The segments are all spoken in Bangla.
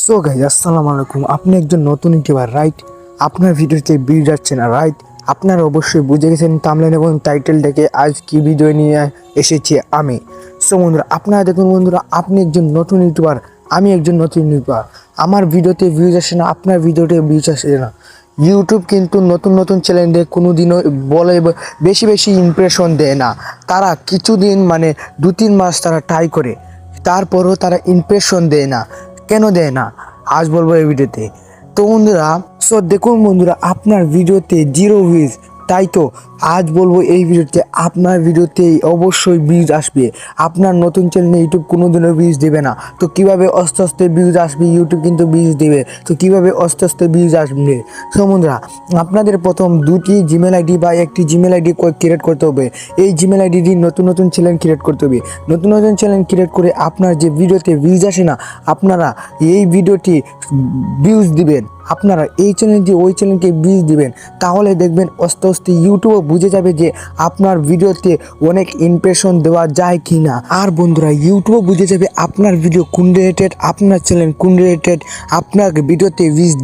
সো গাইজ আসসালামু আলাইকুম। আপনি একজন নতুন ইউটিউবার রাইট? আপনার ভিডিওতে ভিউ যাচ্ছে না রাইট? আপনারা অবশ্যই বুঝে গেছেন থাম্বনেল এবং টাইটেল দেখে আজ কি ভিডিও নিয়ে এসেছি আমি। সো বন্ধুরা, আপনারা দেখুন বন্ধুরা, আপনি একজন নতুন ইউটিউবার, আমি একজন নতুন ইউটিউবার। আমার ভিডিওতে ভিউজ আসে না, আপনার ভিডিওতে ভিউজ আসে না। ইউটিউব কিন্তু নতুন নতুন চ্যানেলে কোনো দিনও বলে বেশি বেশি ইমপ্রেশন দেয় না। তারা কিছুদিন মানে 2-3 মাস তারা ট্রাই করে, তারপরও তারা ইমপ্রেশন দেয় না। কেন দেয় না আজ বলবো এই ভিডিওতে। তো বন্ধুরা, দেখুন বন্ধুরা, আপনার ভিডিওতে জিরো ভিউজ, তাই তো আজ বলবো এই ভিডিওতে আপনার ভিডিওতে অবশ্যই ভিউজ আসবে। আপনার নতুন চ্যানেলে ইউটিউব কোনোদিনও ভিউজ দেবে না। তো কিভাবে আস্তে আস্তে ভিউজ আসবে? ইউটিউব কিন্তু ভিউজ দেবে। তো কিভাবে আস্তে আস্তে ভিউজ আসবে? তো বন্ধুরা, আপনাদের প্রথম 2টি জিমেল আইডি বা একটি জিমেল আইডি ক্রিয়েট করতে হবে। এই জিমেল আইডি নতুন নতুন চ্যানেল ক্রিয়েট করতে হবে। নতুন নতুন চ্যানেল ক্রিয়েট করে আপনার যে ভিডিওতে ভিউজ আসে না, আপনারা এই ভিডিওটি ভিউজ দিবেন। আপনারা এই চ্যানেল দিয়ে ওই চ্যানেলকে ভিউজ দিবেন, তাহলে দেখবেন আস্তে আস্তে ইউটিউবও বুঝে যাবে যে আপনার ভিডিওতে অনেক ইমপ্রেশন দেওয়া যায় কি না। আর বন্ধুরা, ইউটিউবও বুঝে যাবে আপনার ভিডিও কোন রিলেটেড, আপনার চ্যানেল কোন রিলেটেড, আপনার ভিডিওতে ভিউজ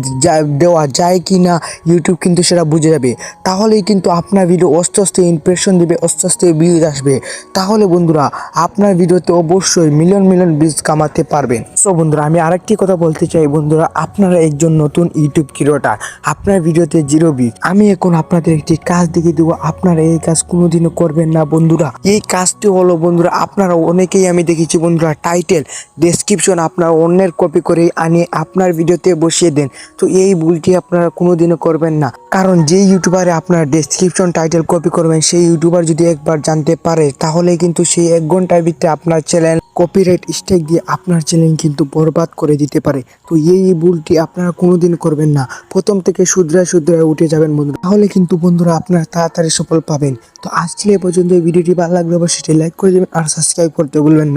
দেওয়া যায় কি না। ইউটিউব কিন্তু সেটা বুঝে যাবে। তাহলেই কিন্তু আপনার ভিডিও আস্তে আস্তে ইমপ্রেশন দেবে, আস্তে আস্তে ভিউজ আসবে। তাহলে বন্ধুরা, আপনার ভিডিওতে অবশ্যই মিলিয়ন মিলিয়ন ভিউজ কামাতে পারবেন। সো বন্ধুরা, আমি আরেকটি কথা বলতে চাই বন্ধুরা, আপনারা একজন নতুন ইউটিউব ক্রিয়েটর, আপনার ভিডিওতে জিরো ভিউজ। আমি এখন আপনাদের একটি কাজ দেখিয়ে দেবো, আপনারা এই কাজ কোনোদিনও করবেন না বন্ধুরা। এই কাজটি হলো বন্ধুরা, আপনারা অনেকেই আমি দেখেছি বন্ধুরা, টাইটেল ডেসক্রিপশন আপনারা অন্যের কপি করে আনিয়ে আপনার ভিডিওতে বসিয়ে দেন। তো এই ভুলটি আপনারা কোনোদিনও করবেন না, কারণ যে ইউটিউবারে আপনার ডেসক্রিপশন টাইটেল কপি করবেন, সেই ইউটিউবার যদি একবার জানতে পারে, তাহলে কিন্তু সেই 1 ঘন্টার ভিতরে আপনার চ্যানেল কপিরাইট স্ট্রাইক দিয়ে আপনার চ্যানেল কিন্তু বরবাদ করে দিতে পারে। তো এই ভুলটি আপনারা কোনোদিন করবেন না। প্রথম থেকে শুধরায় শুধরায় উঠে যাবেন বন্ধুরা, তাহলে কিন্তু বন্ধুরা আপনারা তাড়াতাড়ি সফল পাবেন। তো আজ ছিল এ পর্যন্ত। এই ভিডিওটি ভালো লাগলে অবশ্যই লাইক করে দেবেন আর সাবস্ক্রাইব করতে ভুলবেন না।